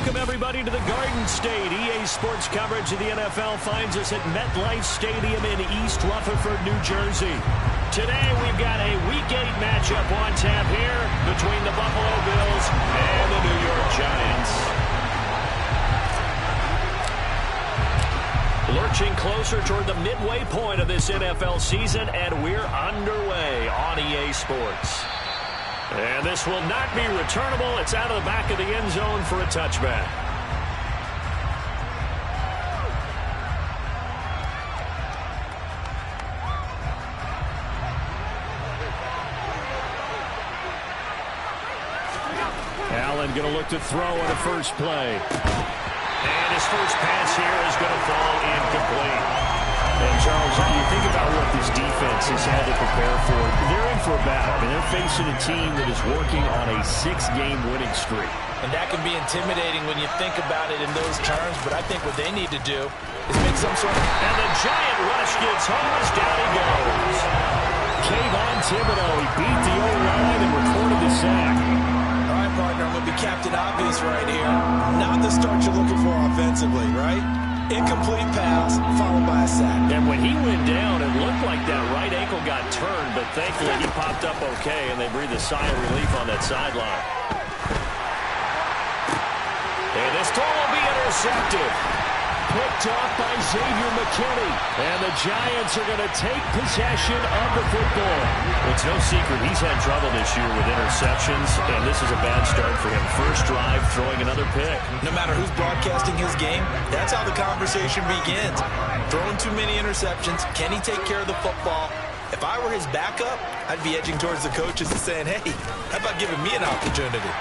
Welcome, everybody, to the Garden State. EA Sports coverage of the NFL finds us at MetLife Stadium in East Rutherford, New Jersey. Today, we've got a Week 8 matchup on tap here between the Buffalo Bills and the New York Giants. Lurching closer toward the midway point of this NFL season, and we're underway on EA Sports. And this will not be returnable. It's out of the back of the end zone for a touchback. Allen going to look to throw on the first play. And his first pass here is going to fall incomplete. And, Charles, you think about what this defense has had to prepare for. They're in for a battle. I mean, they're facing a team that is working on a 6-game winning streak. And that can be intimidating when you think about it in those terms. But I think what they need to do is make some sort of... And the giant rush gets home as down he goes. Kayvon Thibodeau, he beat the O-line and recorded the sack. All right, partner, I'm going to be Captain Obvious right here. Not the start you're looking for offensively, right? Incomplete pass, followed by a sack. And when he went down, it looked like that right ankle got turned, but thankfully he popped up okay, and they breathed a sigh of relief on that sideline. And this throw will be intercepted. Picked off by Xavier McKinney. And the Giants are going to take possession of the football. It's no secret he's had trouble this year with interceptions, and this is a bad start for him. First drive, throwing another pick. No matter who's broadcasting his game, that's how the conversation begins. Throwing too many interceptions. Can he take care of the football? If I were his backup, I'd be edging towards the coaches and saying, hey, how about giving me an opportunity?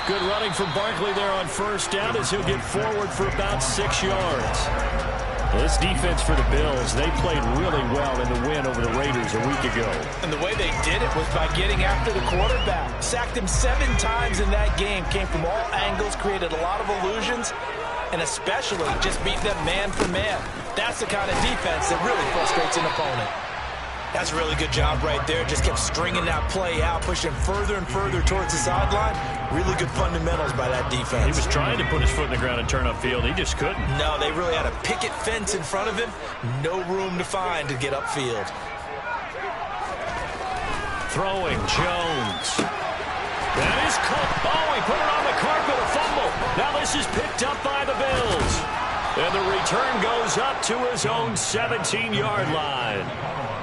Good running from Barkley there on first down as he'll get forward for about 6 yards. Well, this defense for the Bills, they played really well in the win over the Raiders a week ago. And the way they did it was by getting after the quarterback. Sacked him 7 times in that game. Came from all angles, created a lot of illusions, and especially just beat them man for man. That's the kind of defense that really frustrates an opponent. That's a really good job right there. Just kept stringing that play out, pushing further and further towards the sideline. Really good fundamentals by that defense. He was trying to put his foot in the ground and turn upfield. He just couldn't. No, they really had a picket fence in front of him. No room to find to get upfield. Throwing, Jones. That is caught. Oh, he put it on the carpet, a fumble. Now this is picked up by the Bills. And the return goes up to his own 17-yard line.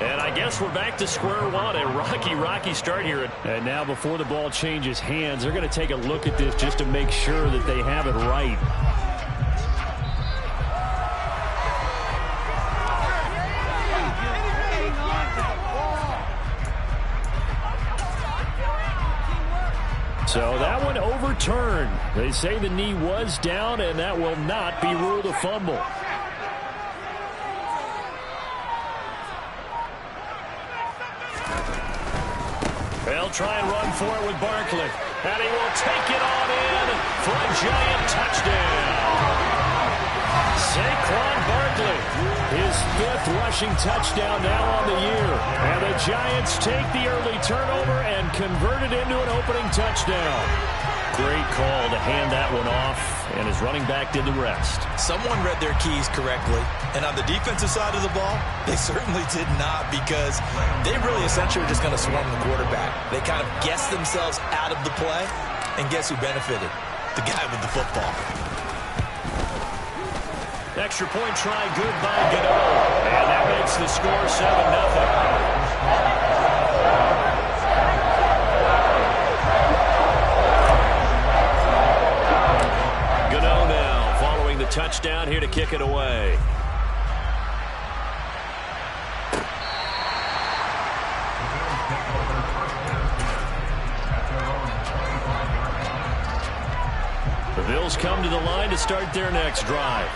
And I guess we're back to square one. A rocky start here. And now before the ball changes hands, they're going to take a look at this just to make sure that they have it right. So that one overturned. They say the knee was down, and that will not be ruled a fumble. They'll try and run for it with Barkley. And he will take it on in for a giant touchdown. Saquon Barkley, his 5th rushing touchdown now on the year. And the Giants take the early turnover and convert it into an opening touchdown. Great call to hand that one off, and his running back did the rest. Someone read their keys correctly, and on the defensive side of the ball, they certainly did not, because they really essentially were just going to swarm the quarterback. They kind of guessed themselves out of the play, and guess who benefited? The guy with the football. Extra point try, good by Godot, and that makes the score 7-0. Touchdown here to kick it away. The Bills come to the line to start their next drive.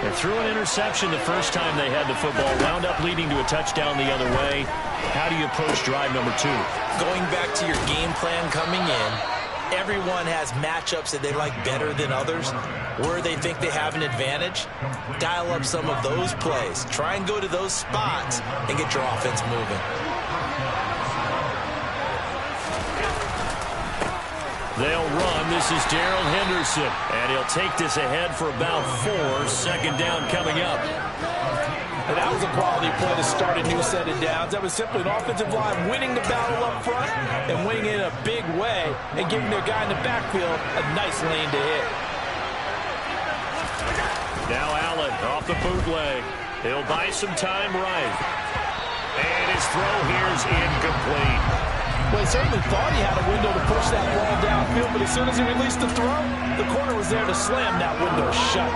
They threw an interception the first time they had the football, wound up leading to a touchdown the other way. How do you approach drive number 2? Going back to your game plan coming in, everyone has matchups that they like better than others, where they think they have an advantage. Dial up some of those plays. Try and go to those spots and get your offense moving. They'll run. This is Darrell Henderson. And he'll take this ahead for about 4. Second down coming up. And that was a quality play to start a new set of downs. That was simply an offensive line winning the battle up front and winning it in a big way and giving their guy in the backfield a nice lane to hit. Now Allen off the bootleg. He'll buy some time right. And his throw here's incomplete. Well, he certainly thought he had a window to push that ball downfield, but as soon as he released the throw, the corner was there to slam that window shut.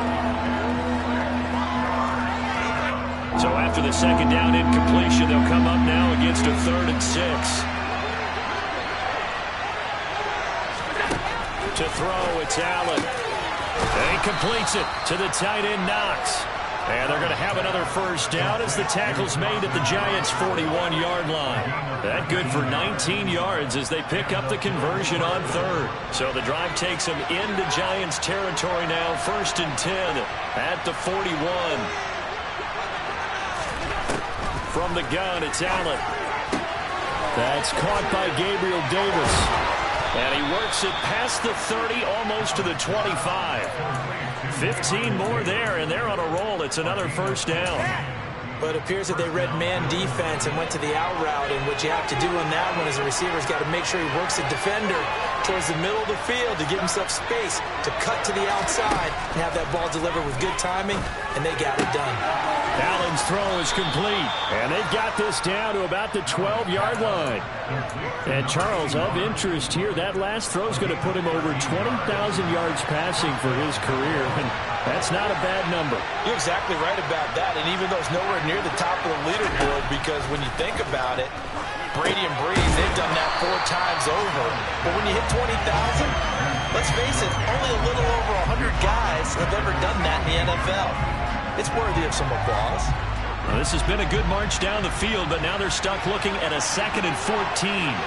So after the second down incompletion, they'll come up now against a 3rd and 6. To throw, it's Allen. And he completes it to the tight end, Knox. And they're going to have another first down as the tackle's made at the Giants' 41-yard line. That good for 19 yards as they pick up the conversion on 3rd. So the drive takes them into Giants territory now, 1st and 10 at the 41. From the gun, it's Allen. That's caught by Gabriel Davis. And he works it past the 30, almost to the 25. 15 more there, and they're on a roll. It's another first down. But it appears that they read man defense and went to the out route, and what you have to do on that one as a receiver's got to make sure he works the defender towards the middle of the field to give himself space to cut to the outside and have that ball delivered with good timing, and they got it done. Allen's throw is complete, and they've got this down to about the 12-yard line. And Charles, of interest here, that last throw is going to put him over 20,000 yards passing for his career, and that's not a bad number. You're exactly right about that, and even though it's nowhere near the top of the leaderboard, because when you think about it, Brady and Breeze, they've done that 4 times over. But when you hit 20,000, let's face it, only a little over 100 guys have ever done that in the NFL. It's worthy of some applause. Well, this has been a good march down the field, but now they're stuck looking at a 2nd and 14.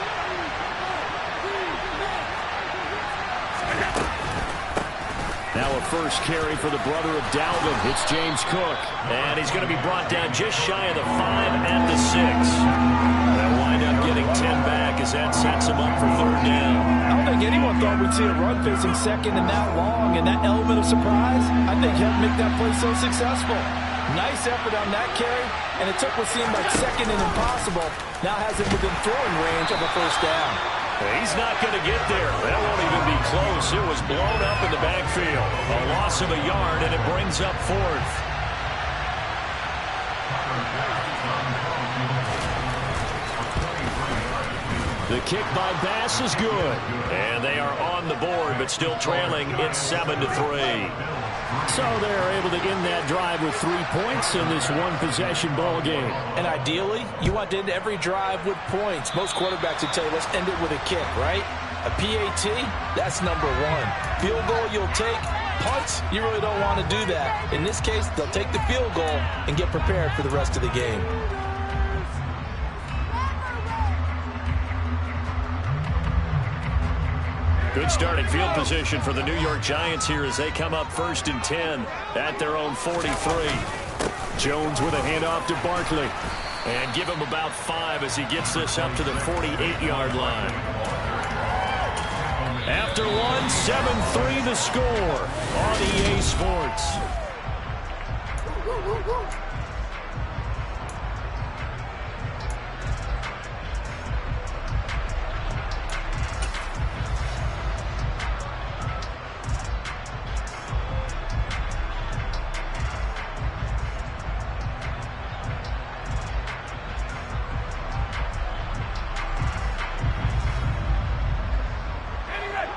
Now a first carry for the brother of Dalvin. It's James Cook. And he's going to be brought down just shy of the 5 at the 6. They'll wind up getting 10 back as that sets him up for 3rd down. I don't think anyone thought we'd see a run facing 2nd and that long, and that element of surprise, I think, helped make that play so successful. Nice effort on that carry, and it took what seemed like 2nd and impossible. Now has him within throwing range of a first down. He's not going to get there. That won't even be close. It was blown up in the backfield. A loss of a yard, and it brings up 4th. The kick by Bass is good. And they are on the board, but still trailing. It's 7-3. So they're able to end that drive with 3 points in this one-possession ball game. And ideally, you want to end every drive with points. Most quarterbacks would tell you, let's end it with a kick, right? A PAT, that's number 1. Field goal you'll take. Punts, you really don't want to do that. In this case, they'll take the field goal and get prepared for the rest of the game. Good starting field position for the New York Giants here as they come up 1st and 10 at their own 43. Jones with a handoff to Barkley. And give him about 5 as he gets this up to the 48-yard line. After one, 7-3 the score on EA Sports.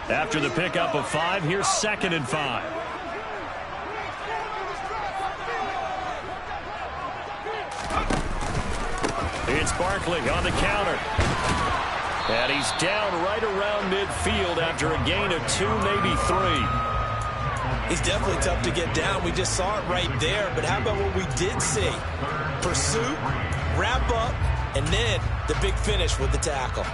After the pickup of 5, here's 2nd and 5. It's Barkley on the counter. And he's down right around midfield after a gain of 2, maybe 3. He's definitely tough to get down. We just saw it right there. But how about what we did see? Pursuit, wrap up, and then the big finish with the tackle.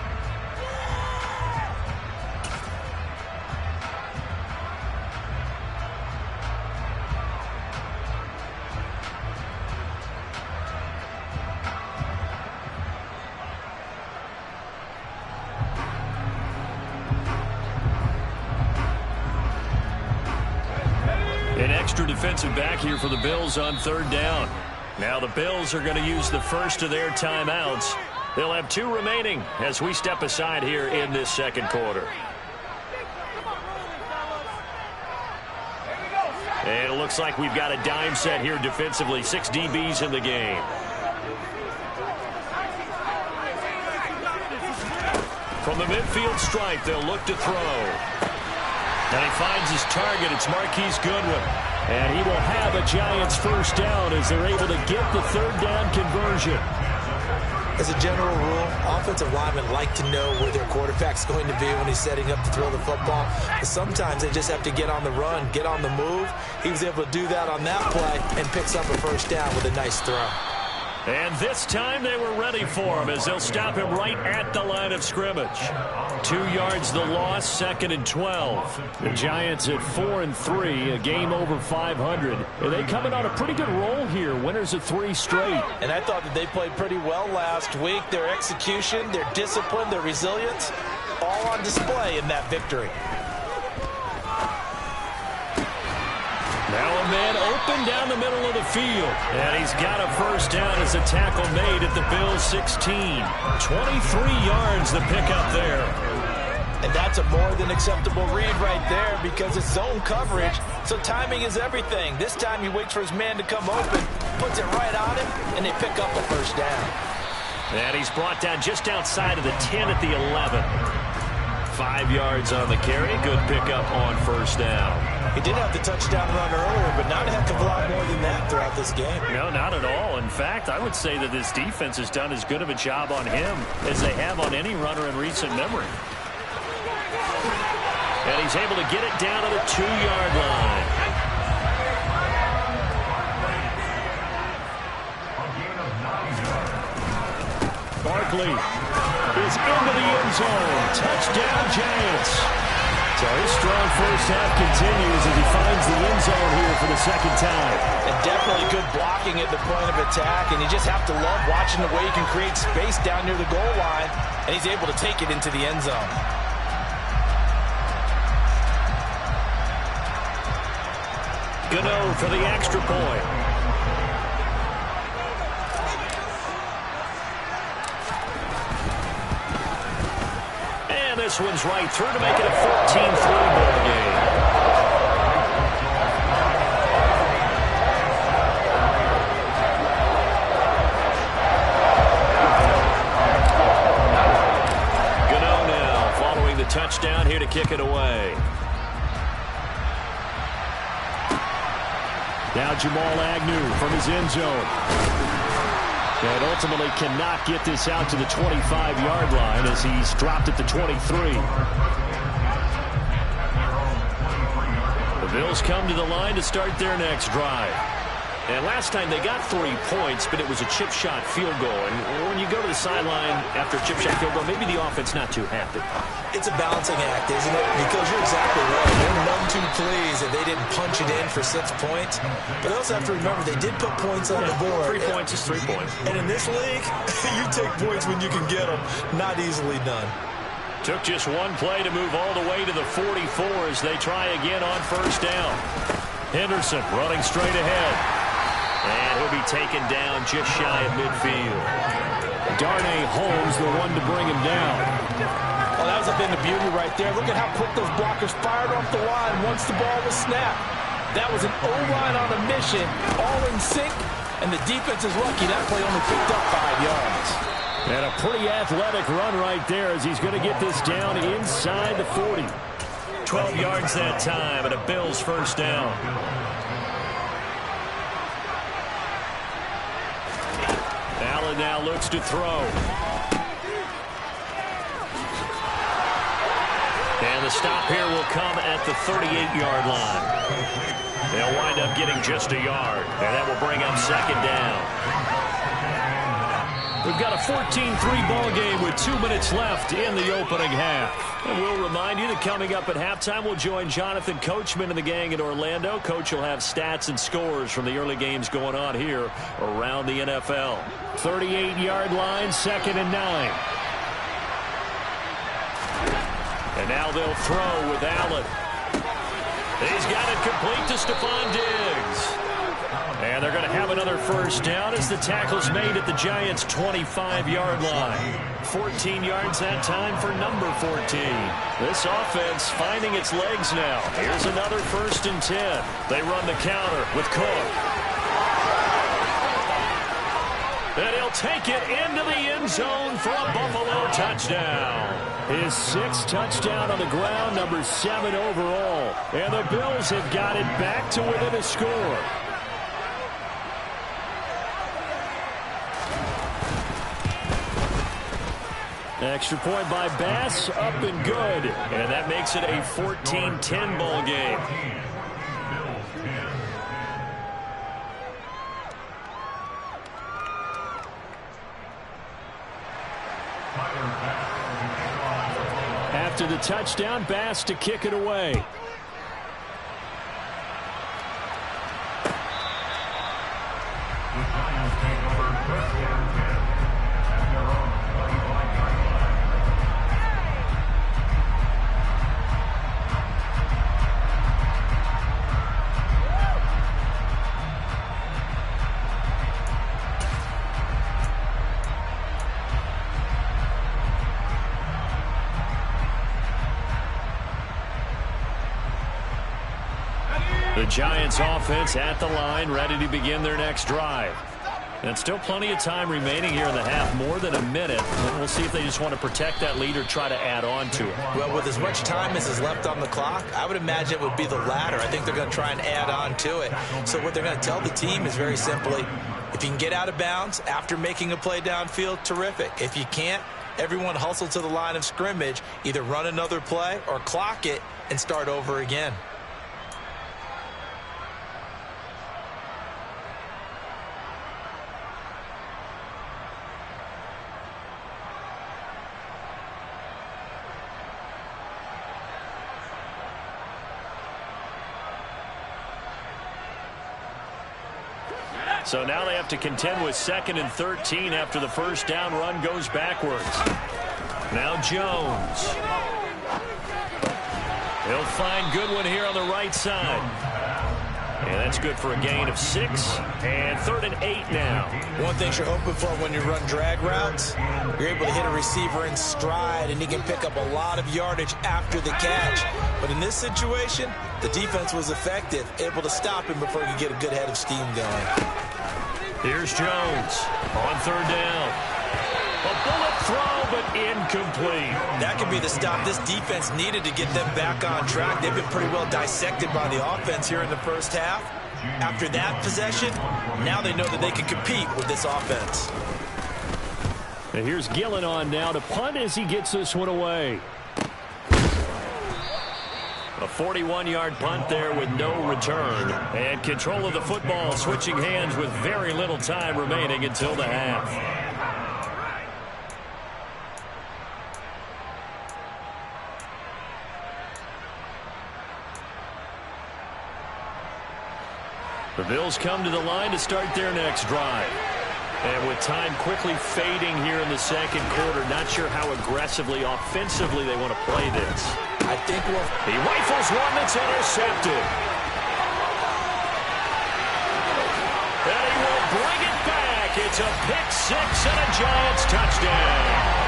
extra defensive back here for the Bills on third down. Now the Bills are going to use the first of their timeouts. They'll have 2 remaining as we step aside here in this second quarter. And it looks like we've got a dime set here defensively. 6 DBs in the game. From the midfield stripe, they'll look to throw. And he finds his target. It's Marquise Goodwin. And he will have a Giants first down as they're able to get the third down conversion. As a general rule, offensive linemen like to know where their quarterback's going to be when he's setting up to throw the football. But sometimes they just have to get on the run, get on the move. He was able to do that on that play and picks up a first down with a nice throw. And this time they were ready for him as they'll stop him right at the line of scrimmage. 2 yards the loss, 2nd and 12. The Giants at 4-3, a game over 500. And they coming on a pretty good roll here, winners of 3 straight. And I thought that they played pretty well last week. Their execution, their discipline, their resilience, all on display in that victory. Now a man open down the middle of the field. And he's got a first down as a tackle made at the Bills' 16. 23 yards the pickup there. And that's a more than acceptable read right there because it's zone coverage, so timing is everything. This time he waits for his man to come open, puts it right on him, and they pick up a first down. And he's brought down just outside of the 10 at the 11. 5 yards on the carry. Good pickup on first down. He did have the touchdown run earlier, but not a heck of a lot more than that throughout this game. No, not at all. In fact, I would say that this defense has done as good of a job on him as they have on any runner in recent memory. And he's able to get it down to the 2-yard line. Barkley is into the end zone. Touchdown, Giants. So his strong first half continues as he finds the end zone here for the second time. And definitely good blocking at the point of attack, and you just have to love watching the way he can create space down near the goal line, and he's able to take it into the end zone. Gano for the extra point. And this one's right through to make it a 14-3 ball game. Gano now following the touchdown here to kick it away. Now Jamal Agnew from his end zone. And ultimately cannot get this out to the 25-yard line as he's dropped at the 23. The Bills come to the line to start their next drive. And last time they got 3 points, but it was a chip shot field goal. And when you go to the sideline after a chip shot field goal, maybe the offense not too happy. It's a balancing act, isn't it? Because you're exactly right. They're none too pleased that they didn't punch it in for 6 points. But they also have to remember they did put points on the board. 3 points is 3 points. And in this league, you take points when you can get them. Not easily done. Took just one play to move all the way to the 44 as they try again on first down. Henderson running straight ahead. And he'll be taken down just shy of midfield. Darnay Holmes, the one to bring him down. Well, that was a bit of beauty right there. Look at how quick those blockers fired off the line once the ball was snapped. That was an O-line on a mission, all in sync, and the defense is lucky that play only picked up 5 yards. And a pretty athletic run right there as he's going to get this down inside the 40. 12 yards that time and a Bills first down. Allen now looks to throw. And the stop here will come at the 38-yard line. They'll wind up getting just a yard, and that will bring up second down. We've got a 14-3 ball game with 2 minutes left in the opening half. And we'll remind you that coming up at halftime, we'll join Jonathan Coachman and the gang in Orlando. Coach will have stats and scores from the early games going on here around the NFL. 38-yard line, 2nd and 9. And now they'll throw with Allen. He's got it complete to Stephon Diggs. And they're going to have another first down as the tackle's made at the Giants' 25-yard line. 14 yards that time for number 14. This offense finding its legs now. Here's another 1st and 10. They run the counter with Cook. And he'll take it into the end zone for a Buffalo touchdown. His 6th touchdown on the ground, number 7 overall. And the Bills have got it back to within a score. Extra point by Bass, up and good. And that makes it a 14-10 ball game. After the touchdown, Bass to kick it away. The Giants offense at the line, ready to begin their next drive. And still plenty of time remaining here in the half, more than a minute. And we'll see if they just want to protect that lead or try to add on to it. Well, with as much time as is left on the clock, I would imagine it would be the latter. I think they're going to try and add on to it. So what they're going to tell the team is very simply, if you can get out of bounds after making a play downfield, terrific. If you can't, everyone hustle to the line of scrimmage, either run another play or clock it and start over again. So now they have to contend with 2nd and 13 after the first down run goes backwards. Now Jones. He'll find Goodwin here on the right side. And that's good for a gain of 6. And 3rd and 8 now. One thing you're hoping for when you run drag routes, you're able to hit a receiver in stride, and he can pick up a lot of yardage after the catch. But in this situation, the defense was effective, able to stop him before he could get a good head of steam going. Here's Jones on 3rd down. A bullet throw, but incomplete. That could be the stop this defense needed to get them back on track. They've been pretty well dissected by the offense here in the first half. After that possession, now they know that they can compete with this offense. And here's Gillen on now to punt as he gets this one away. A 41-yard punt there with no return. And control of the football switching hands with very little time remaining until the half. The Bills come to the line to start their next drive. And with time quickly fading here in the second quarter, not sure how aggressively, offensively they want to play this. I think he rifles one that's intercepted. And he will bring it back. It's a pick 6 and a Giants touchdown.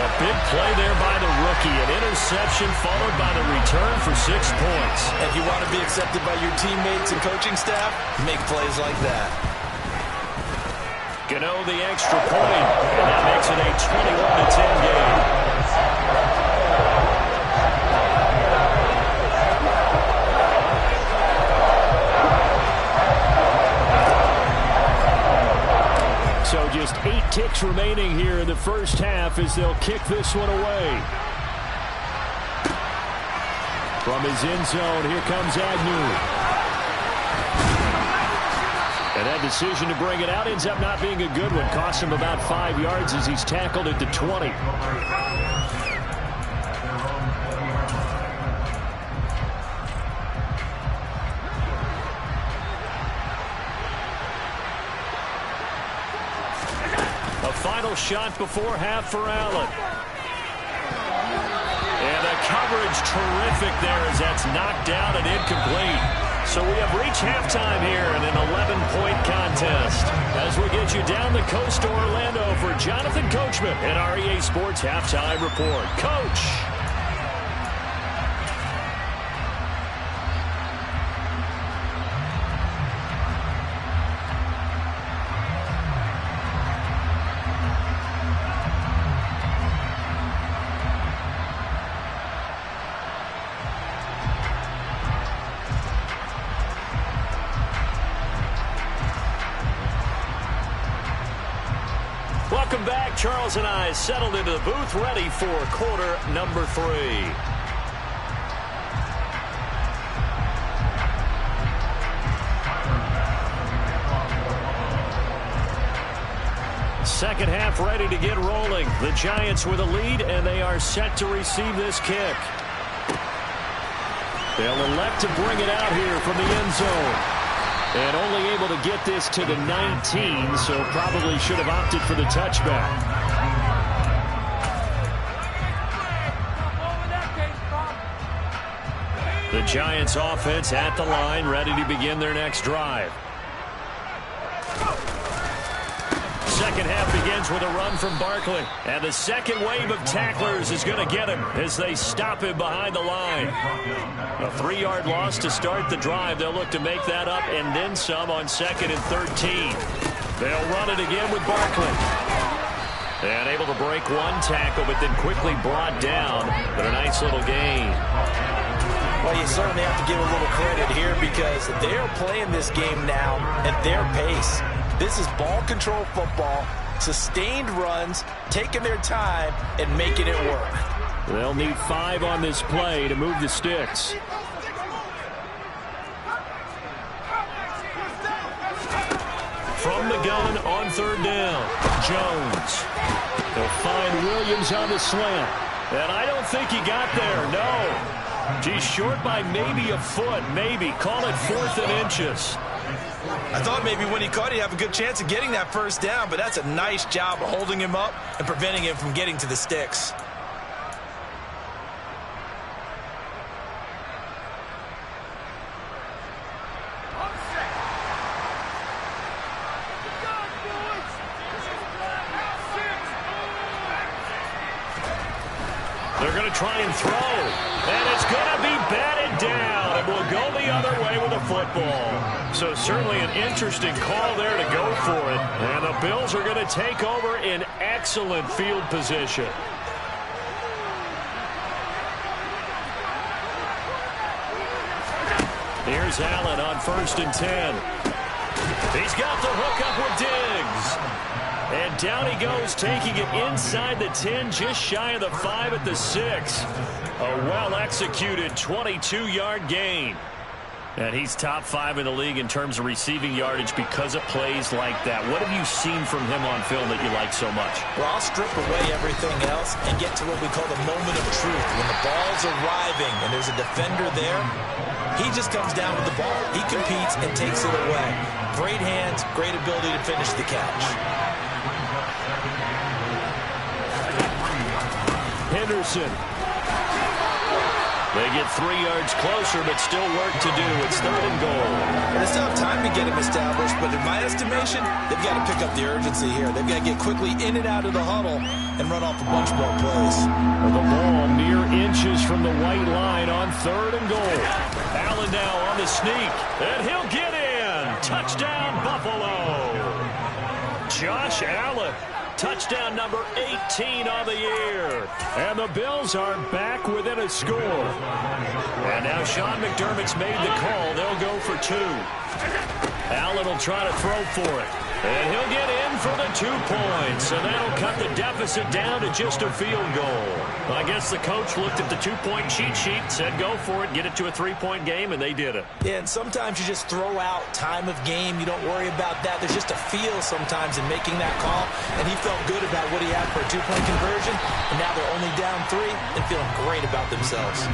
A big play there by the rookie. An interception followed by the return for 6 points. If you want to be accepted by your teammates and coaching staff, make plays like that. Gano the extra point, and that makes it a 21-10 game. So just 8 ticks remaining here in the first half as they'll kick this one away. From his end zone, here comes Agnew. And that decision to bring it out ends up not being a good one. Cost him about 5 yards as he's tackled at the 20. A final shot before half for Allen. And the coverage coverage terrific there as that's knocked down and incomplete. So we have reached halftime here in an 11-point contest. As we get you down the coast to Orlando for Jonathan Coachman at our EA Sports Halftime Report. Coach. Welcome back. Charles and I settled into the booth, ready for quarter number 3. Second half ready to get rolling. The Giants with a lead, and they are set to receive this kick. They'll elect to bring it out here from the end zone. And only able to get this to the 19, so probably should have opted for the touchback. The Giants offense at the line, ready to begin their next drive. Second half begins with a run from Barkley. And the second wave of tacklers is going to get him as they stop him behind the line. A 3-yard loss to start the drive. They'll look to make that up and then some on 2nd and 13. They'll run it again with Barkley. And able to break one tackle, but then quickly brought down. But a nice little gain. Well, you certainly have to give a little credit here because they're playing this game now at their pace. This is ball control football, sustained runs, taking their time, and making it work. They'll need 5 on this play to move the sticks. From the gun on 3rd down, Jones. They'll find Williams on the slant. And I don't think he got there, no. He's short by maybe a foot, maybe. Call it 4th and inches. I thought maybe when he caught, he'd have a good chance of getting that first down, but that's a nice job of holding him up and preventing him from getting to the sticks. They're going to try and throw, and it's going to be batted down. It will go the other way with a football. So certainly an interesting call there to go for it. And the Bills are going to take over in excellent field position. Here's Allen on 1st and 10. He's got the hook up with Diggs. And down he goes, taking it inside the 10, just shy of the 5 at the 6. A well-executed 22-yard gain. And he's top 5 in the league in terms of receiving yardage because of plays like that. What have you seen from him on film that you like so much? Well, I'll strip away everything else and get to what we call the moment of truth. When the ball's arriving and there's a defender there, he just comes down with the ball. He competes and takes it away. Great hands, great ability to finish the catch. Henderson. They get 3 yards closer, but still work to do. It's 3rd and goal. They still have time to get him established, but in my estimation, they've got to pick up the urgency here. They've got to get quickly in and out of the huddle and run off a bunch more plays. The ball mere inches from the white line on 3rd and goal. Allen now on the sneak, and he'll get in. Touchdown, Buffalo. Josh Allen. Touchdown number 18 on the year. And the Bills are back within a score. And now Sean McDermott's made the call. They'll go for 2. Allen will try to throw for it. And he'll get in for the 2 points. And that'll cut the deficit down to just a field goal. I guess the coach looked at the 2-point cheat sheet, said go for it, get it to a 3-point game, and they did it. Yeah, and sometimes you just throw out time of game. You don't worry about that. There's just a feel sometimes in making that call. And he felt good about what he had for a 2-point conversion. And now they're only down 3 and feeling great about themselves.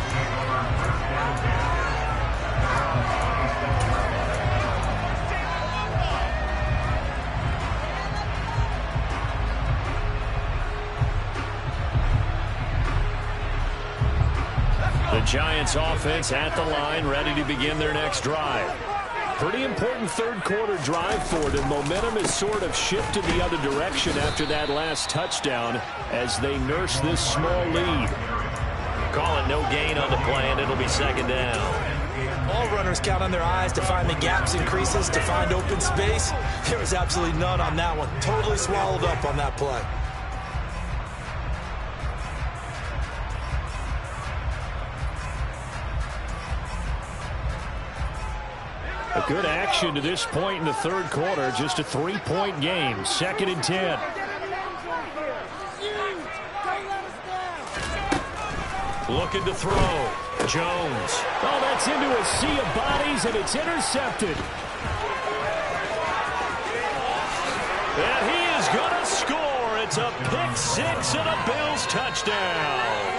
The Giants offense at the line, ready to begin their next drive. Pretty important third quarter drive for them. Momentum has sort of shifted the other direction after that last touchdown as they nurse this small lead. Call it no gain on the play, and it'll be second down. All runners count on their eyes to find the gaps and creases, to find open space. There was absolutely none on that one. Totally swallowed up on that play. A good action to this point in the third quarter. Just a 3-point game. 2nd and 10. Looking to throw. Jones. Oh, that's into a sea of bodies, and it's intercepted. And he is going to score. It's a pick-6 and a Bills touchdown.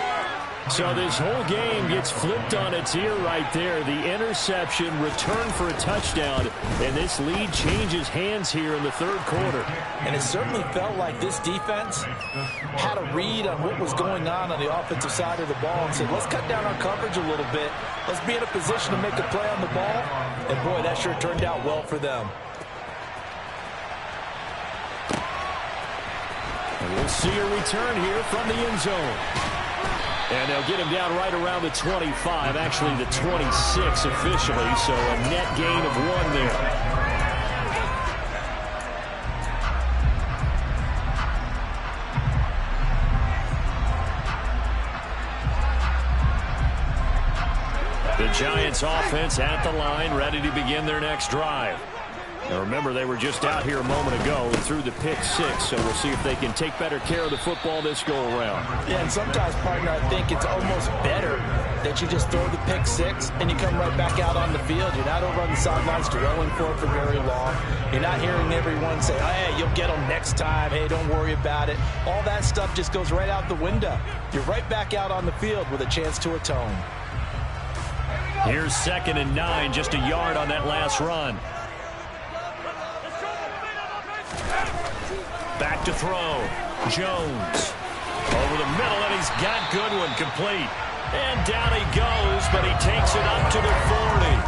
So this whole game gets flipped on its ear right there. The interception, return for a touchdown, and this lead changes hands here in the third quarter. And it certainly felt like this defense had a read on what was going on the offensive side of the ball and said, let's cut down our coverage a little bit. Let's be in a position to make a play on the ball. And, boy, that sure turned out well for them. And we'll see a return here from the end zone. And they'll get him down right around the 25, actually the 26 officially, so a net gain of 1 there. The Giants offense at the line, ready to begin their next drive. Now remember, they were just out here a moment ago and threw the pick-6, so we'll see if they can take better care of the football this go-around. Yeah, and sometimes, partner, I think it's almost better that you just throw the pick-6 and you come right back out on the field. You're not over on the sidelines dwelling for it for very long. You're not hearing everyone say, hey, you'll get them next time. Hey, don't worry about it. All that stuff just goes right out the window. You're right back out on the field with a chance to atone. Here's 2nd and 9, just a yard on that last run. Back to throw. Jones. Over the middle, and he's got Goodwin complete. And down he goes, but he takes it up to the 40.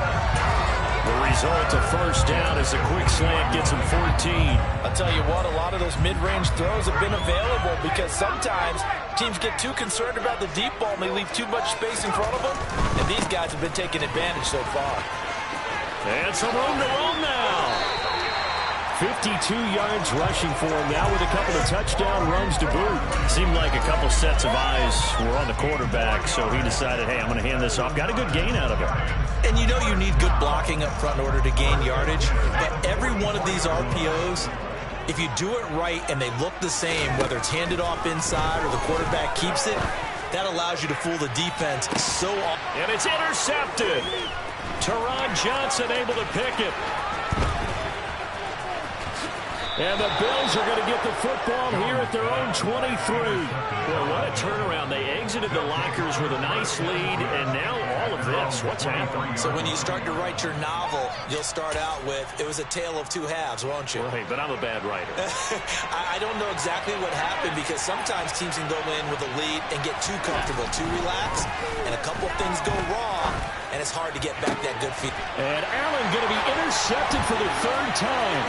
The result, a first down as a quick slant gets him 14. I'll tell you what, a lot of those mid-range throws have been available because sometimes teams get too concerned about the deep ball and they leave too much space in front of them. And these guys have been taking advantage so far. And some room to roam now. 52 yards rushing for him now with a couple of touchdown runs to boot. Seemed like a couple sets of eyes were on the quarterback, so he decided, hey, I'm going to hand this off. Got a good gain out of it. And you know you need good blocking up front in order to gain yardage, but every one of these RPOs, if you do it right and they look the same, whether it's handed off inside or the quarterback keeps it, that allows you to fool the defense so often. And it's intercepted. Teron Johnson able to pick it. And the Bills are going to get the football here at their own 23. Well, what a turnaround. They exited the lockers with a nice lead, and now all of this. What's happened? So when you start to write your novel, you'll start out with, it was a tale of two halves, won't you? Right, but I'm a bad writer. I don't know exactly what happened because sometimes teams can go in with a lead and get too comfortable, too relaxed, and a couple things go wrong, and it's hard to get back that good feet. And Allen going to be intercepted for the 3rd time.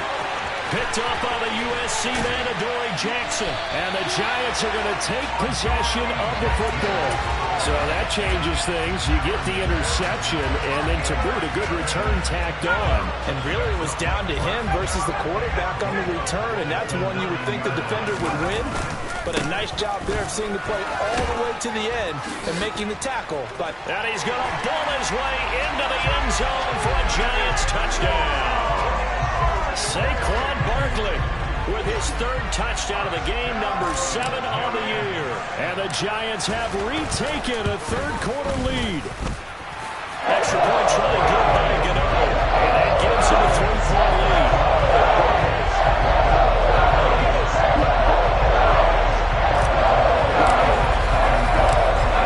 Picked up by the USC man, Adoree Jackson. And the Giants are going to take possession of the football. So that changes things. You get the interception, and then to boot, a good return tacked on. And really it was down to him versus the quarterback on the return, and that's one you would think the defender would win. But a nice job there of seeing the play all the way to the end and making the tackle. And he's going to ball his way into the end zone for a Giants touchdown. Saquon Barkley with his 3rd touchdown of the game, number 7 on the year. And the Giants have retaken a 3rd quarter lead. Extra point try good by Gano. And that gives him a 3-point lead.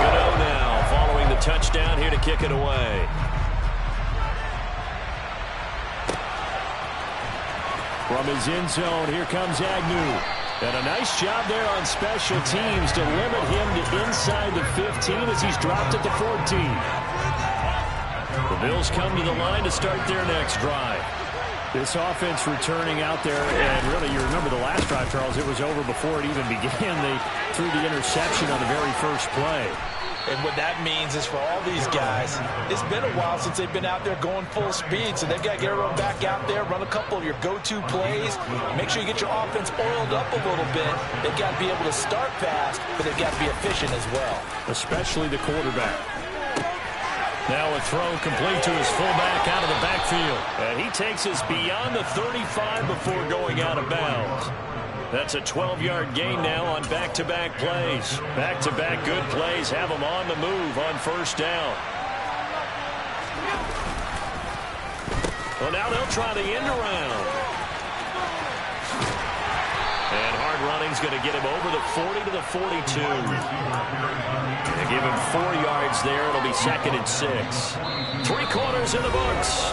Gano now following the touchdown here to kick it away. From his end zone, here comes Agnew. And a nice job there on special teams to limit him to inside the 15 as he's dropped at the 14. The Bills come to the line to start their next drive. This offense returning out there, and really, you remember the last drive, Charles, it was over before it even began. They threw the interception on the very first play. And what that means is for all these guys, it's been a while since they've been out there going full speed, so they've got to get everyone back out there, run a couple of your go-to plays, make sure you get your offense oiled up a little bit. They've got to be able to start fast, but they've got to be efficient as well. Especially the quarterback. Now a throw complete to his fullback out of the backfield. And he takes us beyond the 35 before going out of bounds. That's a 12-yard gain now on back-to-back plays. Back-to-back good plays have them on the move on first down. Well, now they'll try the end around. And hard running's going to get him over the 40 to the 42. They give him 4 yards there. It'll be 2nd and 6. 3 quarters in the books.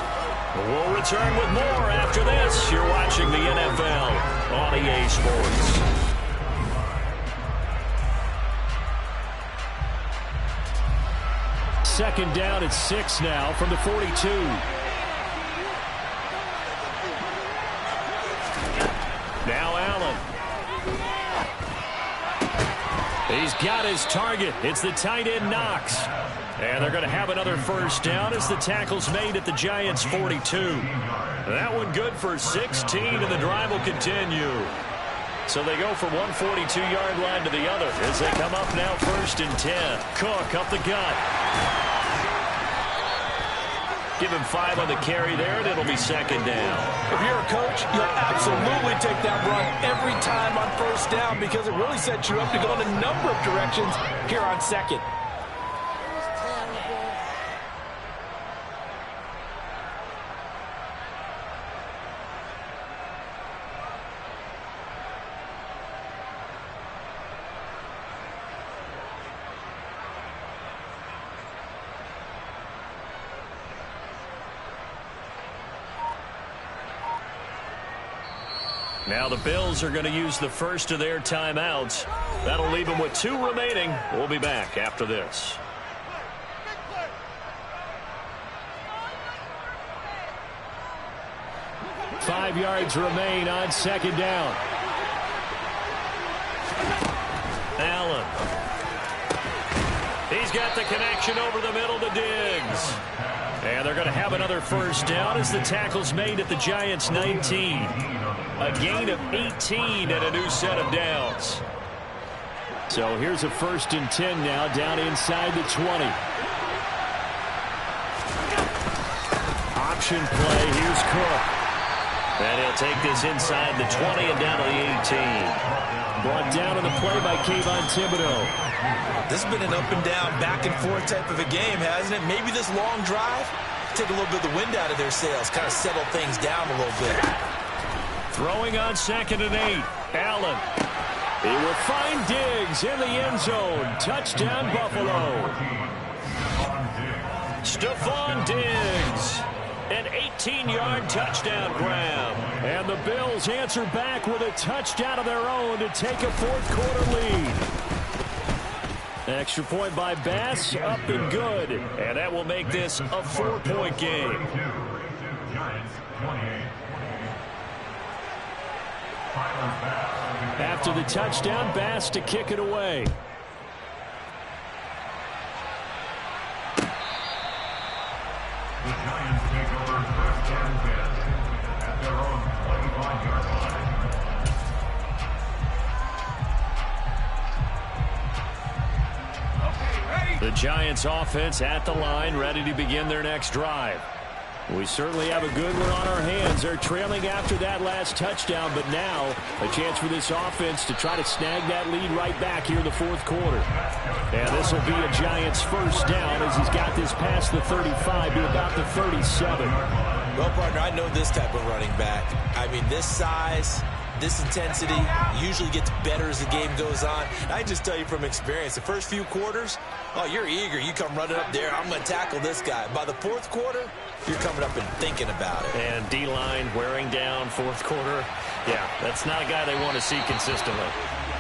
We'll return with more after this. You're watching the NFL on EA Sports. Second down at 6 now from the 42. Now Allen. He's got his target. It's the tight end Knox. And they're going to have another first down as the tackle's made at the Giants' 42. That one good for 16, and the drive will continue. So they go from one 42-yard line to the other as they come up now 1st and 10. Cook up the gut. Give him 5 on the carry there, and it'll be 2nd down. If you're a coach, you'll absolutely take that run every time on first down because it really sets you up to go in a number of directions here on 2nd. Now the Bills are going to use the first of their timeouts. That'll leave them with 2 remaining. We'll be back after this. Five yards remain on 2nd down. Allen. He's got the connection over the middle to Diggs. And they're going to have another first down as the tackle's made at the Giants' 19. A gain of 18 and a new set of downs. So here's a 1st and 10 now down inside the 20. Option play. Here's Cook. And he'll take this inside the 20 and down to the 18. Brought down on the play by Kayvon Thibodeau. This has been an up-and-down, back-and-forth type of a game, hasn't it? Maybe this long drive, take a little bit of the wind out of their sails, kind of settle things down a little bit. Throwing on 2nd and 8. Allen. He will find Diggs in the end zone. Touchdown, Buffalo. Stephon Diggs. An 18-yard touchdown grab. And the Bills answer back with a touchdown of their own to take a 4th-quarter lead. Extra point by Bass, up and good. And that will make this a 4-point game. After the touchdown, Bass to kick it away. The Giants take over 1st and 10 at their own 25-yard line. The Giants offense at the line, ready to begin their next drive. We certainly have a good one on our hands. They're trailing after that last touchdown, but now a chance for this offense to try to snag that lead right back here in the 4th quarter. And this will be a Giants first down as he's got this past the 35 to about the 37. Well, partner, I know this type of running back. I mean, this size, this intensity usually gets better as the game goes on. I just tell you from experience, the first few quarters, oh, you're eager. You come running up there, I'm going to tackle this guy. By the fourth quarter, you're coming up and thinking about it. And D-line wearing down fourth quarter. Yeah, that's not a guy they want to see consistently.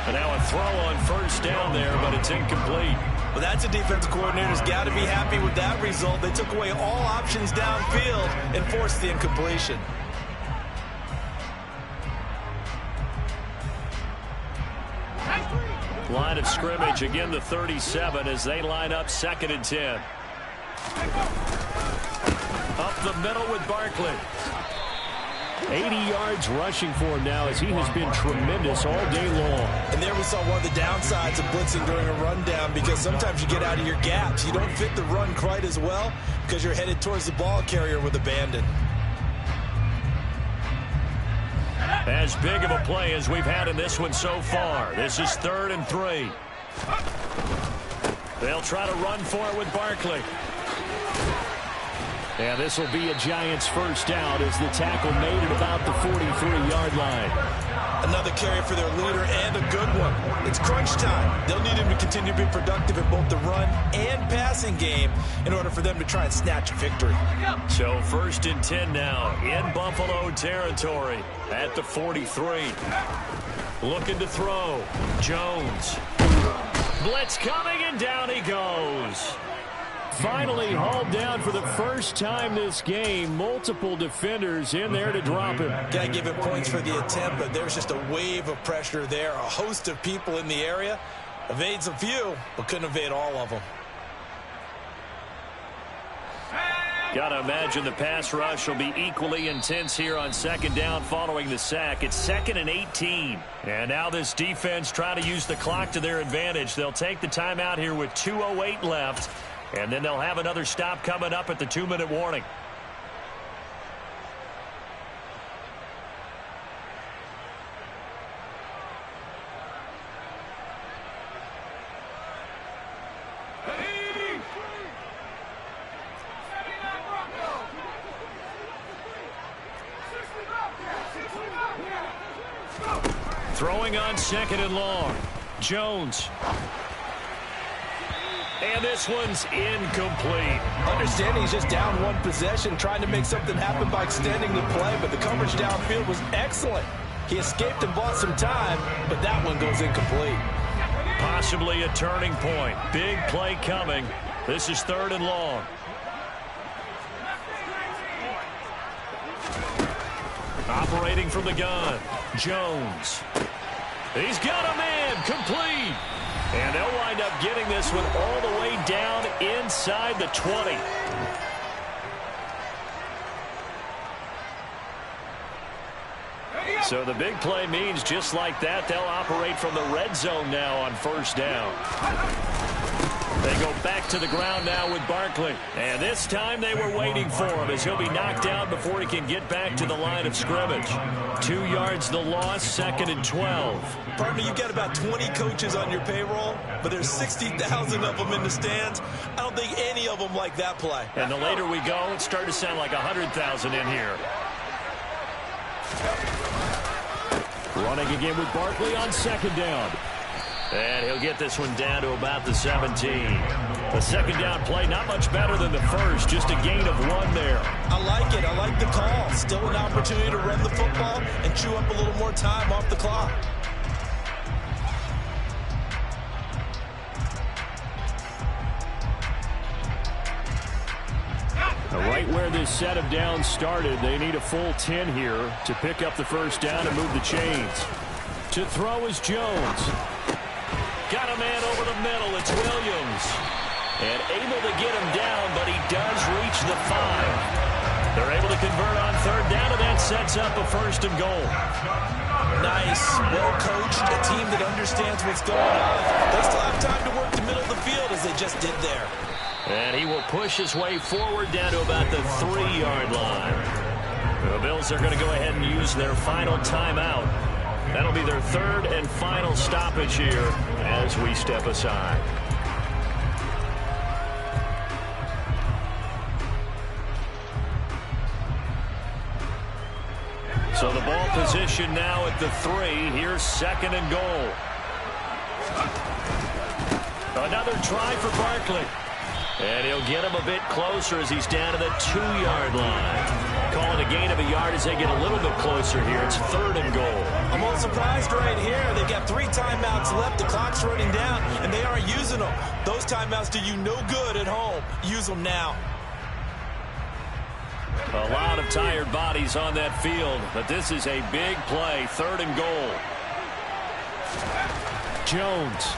And now a throw on first down there, but it's incomplete. Well, that's a defensive coordinator's got to be happy with that result. They took away all options downfield and forced the incompletion. Line of scrimmage, again the 37 as they line up 2nd and 10. Up the middle with Barkley. 80 yards rushing for him now as he has been tremendous all day long. And there we saw one of the downsides of blitzing during a rundown, because sometimes you get out of your gaps. You don't fit the run quite as well because you're headed towards the ball carrier with abandon. As big of a play as we've had in this one so far. This is 3rd and 3. They'll try to run for it with Barkley. And this will be a Giants first down as the tackle made at about the 43-yard line. Another carry for their leader, and a good one. It's crunch time. They'll need him to continue to be productive in both the run and passing game in order for them to try and snatch a victory. So 1st and 10 now in Buffalo territory at the 43. Looking to throw. Jones. Blitz coming, and down he goes. Finally hauled down for the first time this game. Multiple defenders in there to drop him. Got to give him points for the attempt, but there's just a wave of pressure there. A host of people in the area. Evades a few, but couldn't evade all of them. Got to imagine the pass rush will be equally intense here on 2nd down following the sack. It's 2nd and 18. And now this defense trying to use the clock to their advantage. They'll take the timeout here with 2:08 left. And then they'll have another stop coming up at the 2-minute warning. Throwing on 2nd and long. Jones. And this one's incomplete. Understanding he's just down one possession, trying to make something happen by extending the play, but the coverage downfield was excellent. He escaped and bought some time, but that one goes incomplete. Possibly a turning point. Big play coming. This is 3rd and long. Operating from the gun. Jones. He's got a man. Complete. And they'll wind up getting this one all the way down inside the 20. So the big play means just like that, they'll operate from the red zone now on 1st down. They go back to the ground now with Barkley. And this time they were waiting for him as he'll be knocked down before he can get back to the line of scrimmage. 2 yards the loss, 2nd and 12. Partner, you've got about 20 coaches on your payroll, but there's 60,000 of them in the stands. I don't think any of them like that play. And the later we go, it's starting to sound like 100,000 in here. Running again with Barkley on 2nd down. And he'll get this one down to about the 17. The 2nd down play, not much better than the first, just a gain of 1 there. I like it. I like the call. Still an opportunity to run the football and chew up a little more time off the clock. Right where this set of downs started, they need a full 10 here to pick up the first down and move the chains. To throw is Jones. Got a man over the middle. It's Williams. And able to get him down, but he does reach the 5. They're able to convert on 3rd down, and that sets up a 1st and goal. Nice. Well coached. A team that understands what's going on. They still have time to work the middle of the field as they just did there. And he will push his way forward down to about the 3-yard line. The Bills are going to go ahead and use their final timeout. That'll be their 3rd and final stoppage here as we step aside. So the ball position now at the 3. Here's 2nd and goal. Another try for Barkley. And he'll get him a bit closer as he's down to the 2-yard line. Calling a gain of a yard as they get a little bit closer here. It's 3rd and goal. I'm a little surprised right here. They've got 3 timeouts left. The clock's running down, and they aren't using them. Those timeouts do you no good at home. Use them now. A lot of tired bodies on that field, but this is a big play. 3rd and goal. Jones.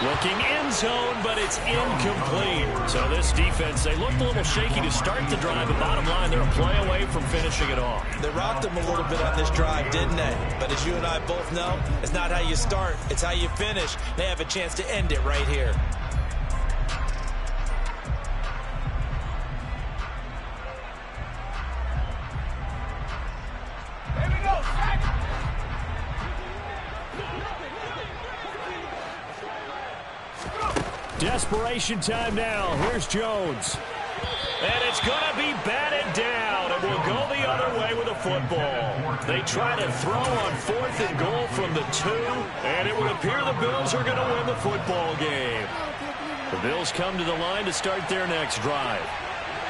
Looking end zone, but it's incomplete. So this defense, they looked a little shaky to start the drive, but bottom line, they're a play away from finishing it off. They rocked them a little bit on this drive, didn't they? But as you and I both know, it's not how you start, it's how you finish. They have a chance to end it right here. Desperation time now. Here's Jones. And it's going to be batted down. And we'll go the other way with a football. They try to throw on 4th and goal from the 2. And it would appear the Bills are going to win the football game. The Bills come to the line to start their next drive.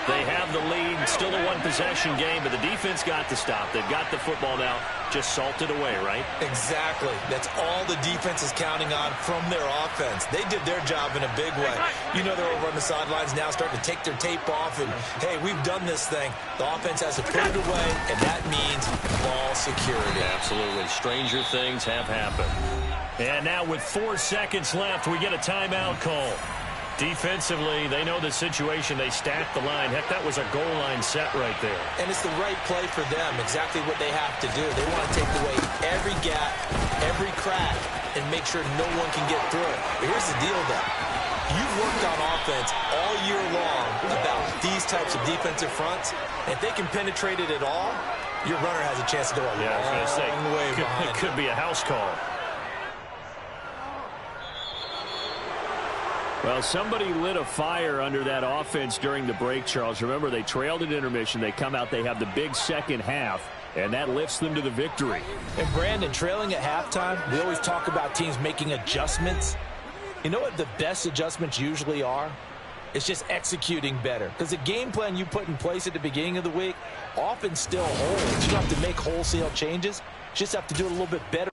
They have the lead, still a 1-possession game, but the defense got to stop. They've got the football now, just salted away, right? Exactly. That's all the defense is counting on from their offense. They did their job in a big way. You know they're over on the sidelines now starting to take their tape off, and, hey, we've done this thing. The offense has to put it away, and that means ball security. Absolutely. Stranger things have happened. And now with 4 seconds left, we get a timeout call. Defensively, they know the situation. They stacked the line. Heck, that was a goal line set right there. And it's the right play for them, exactly what they have to do. They want to take away every gap, every crack, and make sure no one can get through it. But here's the deal, though. You've worked on offense all year long about these types of defensive fronts. If they can penetrate it at all, your runner has a chance to go a long way behind. It could be a house call. Well, somebody lit a fire under that offense during the break, Charles. Remember, they trailed at intermission. They come out, they have the big second half, and that lifts them to the victory. And, Brandon, trailing at halftime, we always talk about teams making adjustments. You know what the best adjustments usually are? It's just executing better. Because the game plan you put in place at the beginning of the week often still holds. You don't have to make wholesale changes. You just have to do it a little bit better.